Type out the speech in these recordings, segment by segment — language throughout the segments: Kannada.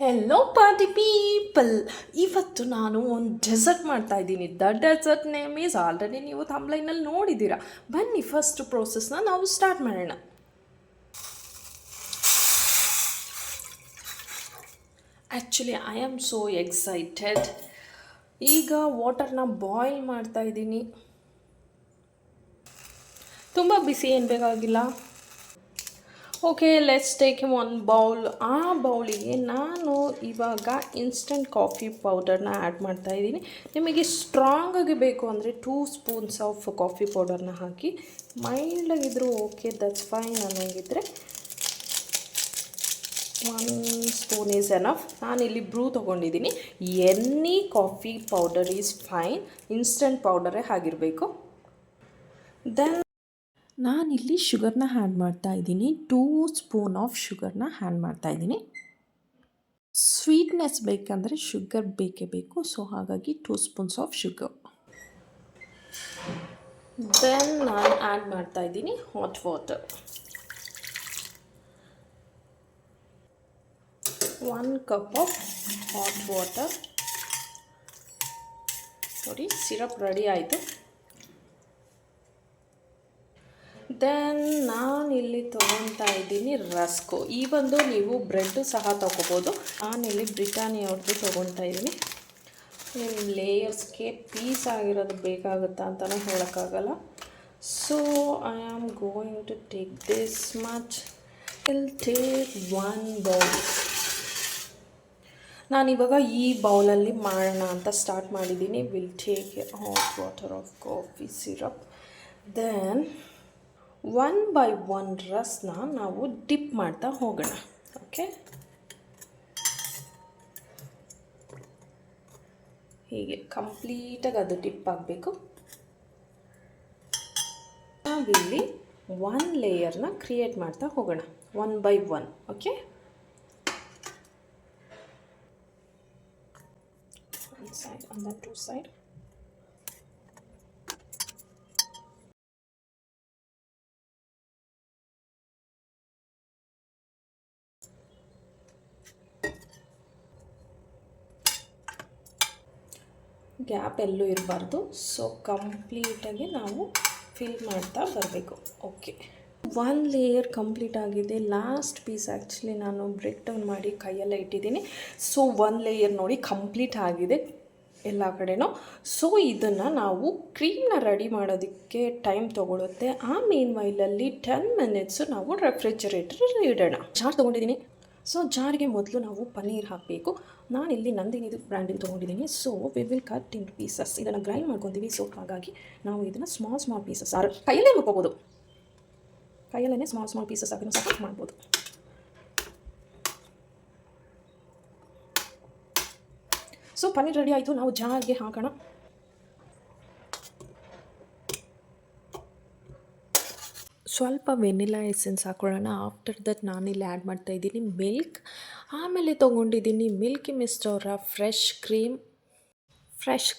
Hello party people. ಇವತ್ತು ನಾನು ಒಂದು ಡೆಸರ್ಟ್ ಮಾಡ್ತಾ ಇದ್ದೀನಿ. The dessert name is already ನೀವು ಥಂಬ್ಲೈನಲ್ಲಿ ನೋಡಿದ್ದೀರಾ. ಬನ್ನಿ ಫಸ್ಟ್ ಪ್ರೋಸೆಸ್ನ ನಾವು ಸ್ಟಾರ್ಟ್ ಮಾಡೋಣ. Actually I am so excited. ಈಗ ವಾಟರ್ನ ಬಾಯ್ಲ್ ಮಾಡ್ತಾ ಇದ್ದೀನಿ. ತುಂಬ ಬಿಸಿ ಏನು ಬೇಕಾಗಿಲ್ಲ. Okay, let's take one bowl. ಆ ಬೌಲಿಗೆ ನಾನು ಇವಾಗ ಇನ್ಸ್ಟಂಟ್ ಕಾಫಿ ಪೌಡರ್ನ ಆ್ಯಡ್ ಮಾಡ್ತಾಯಿದ್ದೀನಿ. ನಿಮಗೆ ಸ್ಟ್ರಾಂಗಾಗಿ ಬೇಕು ಅಂದರೆ 2 ಸ್ಪೂನ್ಸ್ ಆಫ್ ಕಾಫಿ ಪೌಡರ್ನ ಹಾಕಿ. ಮೈಲ್ಡಾಗಿದ್ದರೂ ಓಕೆ, ದಟ್ಸ್ ಫೈನ್. ಅನ್ನೋಂಗಿದ್ರೆ 1 ಸ್ಪೂನ್ ಈಸ್ ಎನಫ್. ನಾನಿಲ್ಲಿ ಬ್ರೂ ತೊಗೊಂಡಿದ್ದೀನಿ. Any coffee powder is fine, instant ಪೌಡರೇ ಆಗಿರಬೇಕು. ದೆನ್ ನಾನಿಲ್ಲಿ ಶುಗರ್ನ ಆ್ಯಡ್ ಮಾಡ್ತಾಯಿದ್ದೀನಿ. 2 ಸ್ಪೂನ್ ಆಫ್ ಶುಗರ್ನ ಆ್ಯಡ್ ಮಾಡ್ತಾಯಿದ್ದೀನಿ. ಸ್ವೀಟ್ನೆಸ್ ಬೇಕಂದರೆ ಶುಗರ್ ಬೇಕೇ ಬೇಕು, ಸೊ ಹಾಗಾಗಿ 2 ಸ್ಪೂನ್ಸ್ ಆಫ್ ಶುಗರ್. ದೆನ್ ನಾನು ಆ್ಯಡ್ ಮಾಡ್ತಾಯಿದ್ದೀನಿ hot water. 1 cup of hot water. ನೋಡಿ, ಸಿರಪ್ ರೆಡಿ ಆಯಿತು. ದೆನ್ ನಾನಿಲ್ಲಿ ತೊಗೊತಾ ಇದ್ದೀನಿ ರಸ್ಕು. ಈ ಒಂದು ನೀವು ಬ್ರೆಡ್ಡು ಸಹ ತೊಗೋಬೋದು. ನಾನಿಲ್ಲಿ ಬ್ರಿಟಾನಿಯಾ ಅವ್ರದ್ದು ತೊಗೊತಾ ಇದ್ದೀನಿ. ನಿಮ್ಮ ಲೇಯರ್ಸ್ಗೆ ಪೀಸ್ ಆಗಿರೋದು ಬೇಕಾಗುತ್ತಾ ಅಂತಲೂ ಹೇಳೋಕ್ಕಾಗಲ್ಲ. So I am going to take this much. Will take 1 bowl. ನಾನಿವಾಗ ಈ ಬೌಲಲ್ಲಿ ಮಾಡೋಣ ಅಂತ ಸ್ಟಾರ್ಟ್ ಮಾಡಿದ್ದೀನಿ. Will take hot water of coffee syrup. Then 1 by 1 ರಸ್ನ ನಾವು ಡಿಪ್ ಮಾಡ್ತಾ ಹೋಗೋಣ. ಓಕೆ, ಹೀಗೆ ಕಂಪ್ಲೀಟಾಗಿ ಅದು ಡಿಪ್ ಆಗಬೇಕು. ನಾವಿಲ್ಲಿ 1 ಲೇಯರ್ನ ಕ್ರಿಯೇಟ್ ಮಾಡ್ತಾ ಹೋಗೋಣ, 1 by 1. Okay, 1 side and then 2 side. Gap ಎಲ್ಲೂ ಇರಬಾರ್ದು. ಸೊ ಕಂಪ್ಲೀಟಾಗಿ ನಾವು ಫಿಲ್ ಮಾಡ್ತಾ ಬರಬೇಕು. ಓಕೆ, 1 ಲೇಯರ್ ಕಂಪ್ಲೀಟ್ ಆಗಿದೆ. ಲಾಸ್ಟ್ ಪೀಸ್ ಆ್ಯಕ್ಚುಲಿ ನಾನು ಬ್ರೇಕ್ ಡೌನ್ ಮಾಡಿ ಕೈಯಲ್ಲೇ ಇಟ್ಟಿದ್ದೀನಿ. ಸೊ 1 ಲೇಯರ್ ನೋಡಿ ಕಂಪ್ಲೀಟ್ ಆಗಿದೆ ಎಲ್ಲ ಕಡೆನೂ. ಸೊ ಇದನ್ನು ನಾವು ಕ್ರೀಮ್ನ ರೆಡಿ ಮಾಡೋದಕ್ಕೆ ಟೈಮ್ ತೊಗೊಳುತ್ತೆ. ಆ ಮೇನ್ ವೈಲಲ್ಲಿ 10 ಮಿನಿಟ್ಸು ನಾವು ರೆಫ್ರಿಜರೇಟರ್ ಇಡೋಣ. ಜಾರ್ ತೊಗೊಂಡಿದ್ದೀನಿ. ಸೊ ಜಾರಿಗೆ ಮೊದಲು ನಾವು ಪನ್ನೀರ್ ಹಾಕಬೇಕು. ನಾನಿಲ್ಲಿ ನಂದಿನಿದು ಬ್ರ್ಯಾಂಡಿಂಗ್ ತೊಗೊಂಡಿದ್ದೀನಿ. So we will cut in pieces. ಇದನ್ನು ಗ್ರೈಂಡ್ ಮಾಡ್ಕೊತೀವಿ. ಸೊ ಹಾಗಾಗಿ ನಾವು ಇದನ್ನು ಸ್ಮಾಲ್ ಪೀಸಸ್ ಕೈಯಲ್ಲೇ ಮಾಡ್ಕೋಬೋದು. ಕೈಯಲ್ಲೇ ಸ್ಮಾಲ್ ಪೀಸಸ್ ಅದನ್ನು ಸಹ ಮಾಡ್ಬೋದು. ಸೊ ಪನ್ನೀರ್ ರೆಡಿ ಆಯಿತು. ನಾವು ಜಾರ್ಗೆ ಹಾಕೋಣ. ಸ್ವಲ್ಪ ವೆನಿಲಾ ಎಸೆನ್ಸ್ ಹಾಕೊಳ್ಳೋಣ. ಆಫ್ಟರ್ ದಟ್ ನಾನಿಲ್ಲಿ ಆ್ಯಡ್ ಮಾಡ್ತಾಯಿದ್ದೀನಿ ಮಿಲ್ಕ್. ಆಮೇಲೆ ತೊಗೊಂಡಿದ್ದೀನಿ ಮಿಲ್ಕಿ ಮಿಸ್ಟ್ ಅವರ ಫ್ರೆಶ್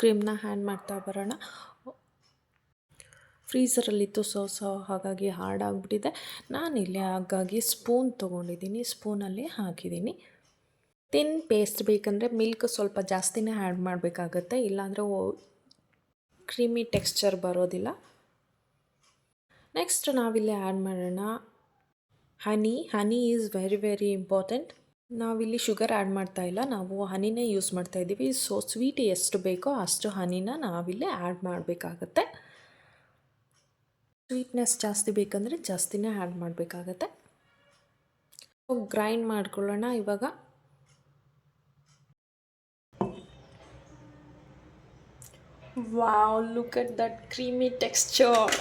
ಕ್ರೀಮ್ನ ಆ್ಯಡ್ ಮಾಡ್ತಾ ಬರೋಣ. ಫ್ರೀಝರಲ್ಲಿತ್ತು ಸೊ ಹಾಗಾಗಿ ಹಾರ್ಡಾಗಿಬಿಟ್ಟಿದೆ. ನಾನಿಲ್ಲಿ ಹಾಗಾಗಿ ಸ್ಪೂನ್ ತೊಗೊಂಡಿದ್ದೀನಿ. ಸ್ಪೂನಲ್ಲಿ ಹಾಕಿದ್ದೀನಿ. ತಿನ್ ಪೇಸ್ಟ್ ಬೇಕಂದರೆ ಮಿಲ್ಕ್ ಸ್ವಲ್ಪ ಜಾಸ್ತಿನೇ ಆ್ಯಡ್ ಮಾಡಬೇಕಾಗತ್ತೆ, ಇಲ್ಲಾಂದರೆ ಕ್ರೀಮಿ ಟೆಕ್ಸ್ಚರ್ ಬರೋದಿಲ್ಲ. ನೆಕ್ಸ್ಟ್ ನಾವಿಲ್ಲಿ ಆ್ಯಡ್ ಮಾಡೋಣ ಹನಿ ಈಸ್ ವೆರಿ ಇಂಪಾರ್ಟೆಂಟ್. ನಾವಿಲ್ಲಿ ಶುಗರ್ ಆ್ಯಡ್ ಮಾಡ್ತಾ ಇಲ್ಲ, ನಾವು ಹನಿನೇ ಯೂಸ್ ಮಾಡ್ತಾ ಇದ್ದೀವಿ. ಸೊ ಸ್ವೀಟ್ ಎಷ್ಟು ಬೇಕೋ ಅಷ್ಟು ಹನಿನ ನಾವಿಲ್ಲಿ ಆ್ಯಡ್ ಮಾಡಬೇಕಾಗತ್ತೆ. ಸ್ವೀಟ್ನೆಸ್ ಜಾಸ್ತಿ ಬೇಕಂದರೆ ಜಾಸ್ತಿನೇ ಆ್ಯಡ್ ಮಾಡಬೇಕಾಗತ್ತೆ. ಗ್ರೈಂಡ್ ಮಾಡ್ಕೊಳ್ಳೋಣ ಇವಾಗ. Wow, look at that creamy texture.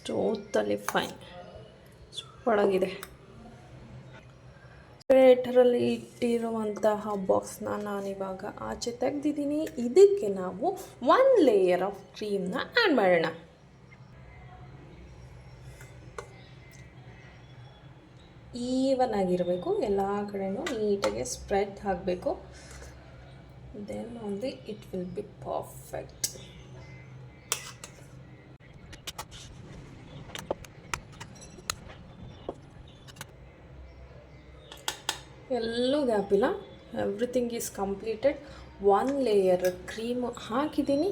Totally fine, ಸೂಪರಾಗಿದೆ. ರೆಫ್ರಿಜರೇಟರಲ್ಲಿ ಇಟ್ಟಿರುವಂತಹ ಬಾಕ್ಸ್ನ ನಾನಿವಾಗ ಆಚೆ ತೆಗೆದಿದ್ದೀನಿ. ಇದಕ್ಕೆ ನಾವು 1 ಲೇಯರ್ ಆಫ್ ಕ್ರೀಮ್ನ ಆ್ಯಡ್ ಮಾಡೋಣ. ಈವನ್ ಆಗಿರಬೇಕು, ಎಲ್ಲ ಕಡೆಯೂ ನೀಟಾಗಿ ಸ್ಪ್ರೆಡ್ ಆಗಬೇಕು. Then only it will be perfect. ಎಲ್ಲೂ ಗ್ಯಾಪ್ ಇಲ್ಲ, everything is completed. 1 layer cream ಹಾಕಿದ್ದೀನಿ.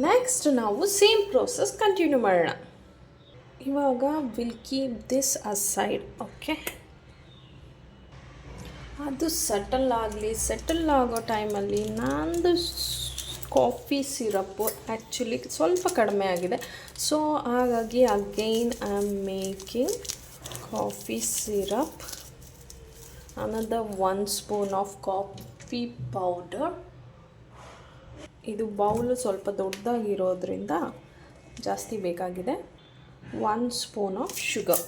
ನೆಕ್ಸ್ಟ್ ನಾವು ಸೇಮ್ ಪ್ರೋಸೆಸ್ ಕಂಟಿನ್ಯೂ ಮಾಡೋಣ. ಇವಾಗ will keep this aside. Okay, ಅದು ಸೆಟಲ್ ಆಗೋ ಟೈಮಲ್ಲಿ ನಂದು ಕಾಫಿ ಸಿರಪ್ಪು ಆ್ಯಕ್ಚುಲಿ ಸ್ವಲ್ಪ ಕಡಿಮೆ ಆಗಿದೆ. ಸೊ ಹಾಗಾಗಿ again I am making coffee syrup, another 1 spoon of coffee powder. ಇದು ಬೌಲು ಸ್ವಲ್ಪ ದೊಡ್ಡದಾಗಿರೋದ್ರಿಂದ ಜಾಸ್ತಿ ಬೇಕಾಗಿದೆ. 1 ಸ್ಪೂನ್ ಆಫ್ ಶುಗರ್,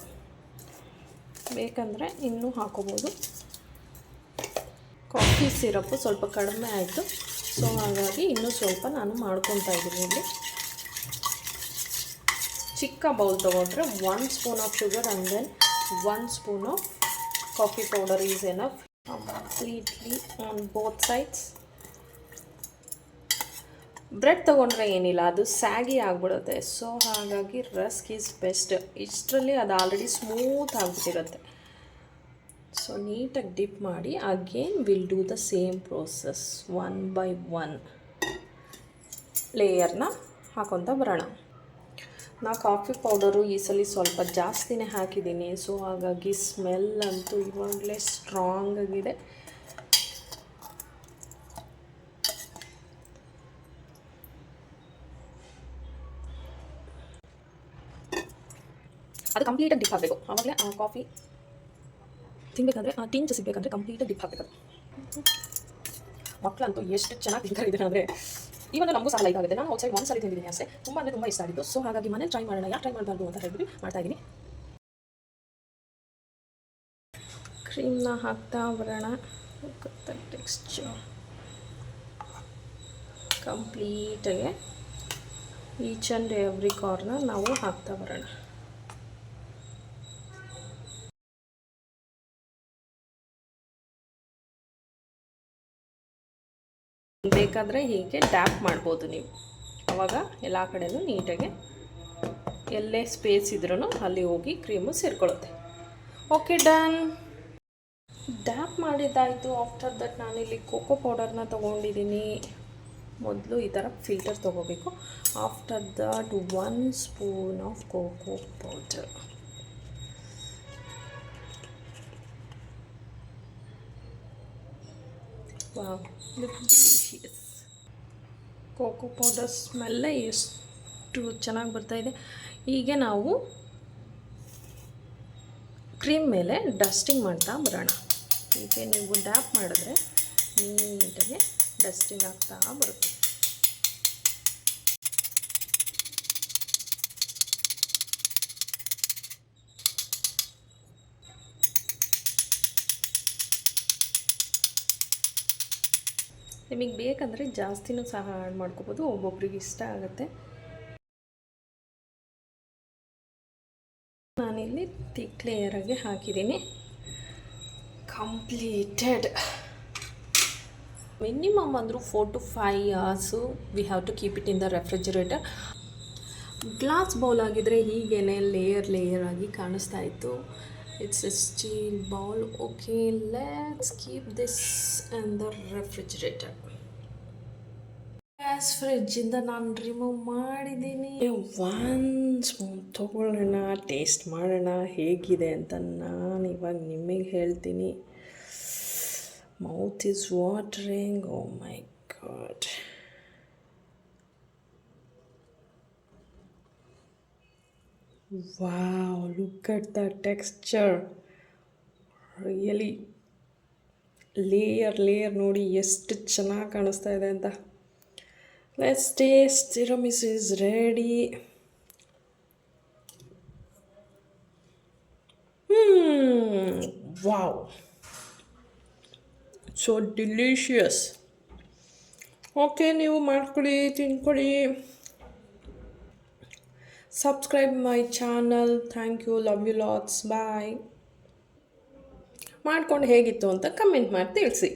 ಬೇಕಂದರೆ ಇನ್ನೂ ಹಾಕೋಬೋದು. ಕಾಫಿ ಸಿರಪ್ಪು ಸ್ವಲ್ಪ ಕಡಿಮೆ ಆಯಿತು, ಸೊ ಹಾಗಾಗಿ ಇನ್ನೂ ಸ್ವಲ್ಪ ನಾನು ಮಾಡ್ಕೊತಾ ಇದ್ದೀನಿ. ಇಲ್ಲಿ ಚಿಕ್ಕ ಬೌಲ್ ತೊಗೊಂಡ್ರೆ 1 spoon of sugar and then 1 spoon of coffee powder is enough completely on both sides. Bread ತೊಗೊಂಡ್ರೆ ಏನಿಲ್ಲ, ಅದು ಸ್ಯಾಗಿ ಆಗಿಬಿಡುತ್ತೆ. ಸೊ ಹಾಗಾಗಿ ರಸ್ಕ್ ಈಸ್ ಬೆಸ್ಟ್. ಇಷ್ಟರಲ್ಲಿ ಅದು ಆಲ್ರೆಡಿ ಸ್ಮೂತ್ ಆಗಿಬಿಟ್ಟಿರುತ್ತೆ. ಸೊ ನೀಟಾಗಿ ಡಿಪ್ ಮಾಡಿ again will do the same process. 1 by 1 ಲೇಯರ್ನ ಹಾಕೊತ ಬರೋಣ. ನಾ ಕಾಫಿ ಪೌಡರು ಈ ಸಲ ಸ್ವಲ್ಪ ಜಾಸ್ತಿನೇ ಹಾಕಿದ್ದೀನಿ. ಸೊ ಹಾಗಾಗಿ ಸ್ಮೆಲ್ ಅಂತೂ ಇವಾಗಲೇ ಸ್ಟ್ರಾಂಗ್ ಆಗಿದೆ. ಅದು ಕಂಪ್ಲೀಟಾಗಿ ಡಿಪ್ ಹಾಕಬೇಕು. ಆವಾಗಲೇ ಆ ಕಾಫಿ ತಿನ್ನಬೇಕಂದ್ರೆ, ಆ ಟಿಂಚ್ ಸಿಗಬೇಕಂದ್ರೆ ಕಂಪ್ಲೀಟಾಗಿ ಡಿಪ್ ಹಾಕಬೇಕು. ಮಕ್ಕಳಂತೂ ಎಷ್ಟು ಚೆನ್ನಾಗಿ ತಿಂತಾರೆ ಅಂದರೆ ಇವನ್ನ ನಮಗೂ ಸಹ ಲೈಕ್ ಆಗುತ್ತೆ. ನಾನು ಔಟ್ಸೈಡ್ ಒಂದು ಸಲ ತಿಂದಿದ್ದೀನಿ ಅಷ್ಟೇ, ತುಂಬ ಅಂದರೆ ತುಂಬ ಇಷ್ಟ ಆಗಿತ್ತು. ಸೊ ಹಾಗಾಗಿ ಮನೇಲಿ ಟ್ರೈ ಮಾಡೋಣ, ಯಾಕೆ ಟ್ರೈ ಮಾಡಬಾರ್ದು ಅಂತ ಹೇಳ್ಬಿಟ್ಟು ಮಾಡ್ತಾಯಿದ್ದೀನಿ. ಕ್ರೀಮ್ನ ಹಾಕ್ತಾ ಬರೋಣ. ಟೆಕ್ಸ್ಚರ್ ಕಂಪ್ಲೀಟಾಗಿ ಈಚ್ ಆ್ಯಂಡ್ ಎವ್ರಿ ಕಾರ್ನರ್ ನಾವು ಹಾಕ್ತಾ ಬರೋಣ. ಬೇಕಾದರೆ ಹೀಗೆ ಟ್ಯಾಪ್ ಮಾಡ್ಬೋದು ನೀವು, ಆವಾಗ ಎಲ್ಲ ಕಡೆಯೂ ನೀಟಾಗಿ ಎಲ್ಲೇ ಸ್ಪೇಸ್ ಇದ್ರೂ ಅಲ್ಲಿ ಹೋಗಿ ಕ್ರೀಮು ಸೇರಿಕೊಳ್ಳುತ್ತೆ. Okay, done. ಟ್ಯಾಪ್ ಮಾಡಿದ್ದಾಯಿತು. ಆಫ್ಟರ್ ದಟ್ ನಾನಿಲ್ಲಿ ಕೋಕೋ ಪೌಡರ್ನ ತೊಗೊಂಡಿದ್ದೀನಿ. ಮೊದಲು ಈ ಥರ ಫಿಲ್ಟರ್ ತೊಗೋಬೇಕು. After that 1 spoon of cocoa powder. Wow, delicious. Cocoa powder ಸ್ಮೆಲ್ಲೇ ಎಷ್ಟು ಚೆನ್ನಾಗಿ ಬರ್ತಾಯಿದೆ. ಹೀಗೆ ನಾವು ಕ್ರೀಮ್ ಮೇಲೆ ಡಸ್ಟಿಂಗ್ ಮಾಡ್ತಾ ಬರೋಣ. ಹೀಗೆ ನೀವು ಡ್ಯಾಪ್ ಮಾಡಿದ್ರೆ ನೀಟಾಗಿ ಡಸ್ಟಿಂಗ್ ಆಗ್ತಾ ಬರುತ್ತೆ. ನಿಮಗೆ ಬೇಕಂದರೆ ಜಾಸ್ತಿನೂ ಸಹ ಆ್ಯಡ್ ಮಾಡ್ಕೋಬೋದು, ಒಬ್ಬೊಬ್ರಿಗೆ ಇಷ್ಟ ಆಗುತ್ತೆ. ನಾನಿಲ್ಲಿ ಥಿಕ್ ಲೇಯರಾಗಿ ಹಾಕಿದ್ದೀನಿ. ಕಂಪ್ಲೀಟೆಡ್. ಮಿನಿಮಮ್ ಅಂದರೂ 4 to 5 hours we have to keep it in the refrigerator. Glass bowl ಆಗಿದ್ದರೆ ಹೀಗೇ ಲೇಯರ್ ಆಗಿ ಕಾಣಿಸ್ತಾ ಇತ್ತು. It's a steel bowl. Okay, let's keep this in the refrigerator. Gas ಫ್ರಿಜ್ಜಿಂದ ನಾನು ರಿಮೂವ್ ಮಾಡಿದ್ದೀನಿ. 1 ಸ್ಪೂನ್ ತೊಗೊಳ್ಳೋಣ, ಟೇಸ್ಟ್ ಮಾಡೋಣ ಹೇಗಿದೆ ಅಂತ ನಾನು ಇವಾಗ ನಿಮಗೆ ಹೇಳ್ತೀನಿ. Mouth is watering. Oh my god. Wow, look at the texture. Really layer ನೋಡಿ ಎಷ್ಟು ಚೆನ್ನಾಗಿ ಕಾಣಿಸ್ತಾ ಇದೆ ಅಂತ. Let's taste. tiramisu is ready. Wow, so delicious. ಓಕೆ, ನೀವು ಮಾಡ್ಕೊಳ್ಳಿ, ತಿನ್ಕೊಳ್ಳಿ. Subscribe my channel. Thank you, love you lots, bye. ಮಾಡ್ಕೊಂಡು ಹೇಗಿತ್ತು ಅಂತ ಕಮೆಂಟ್ ಮಾಡಿ ತಿಳಿಸಿ.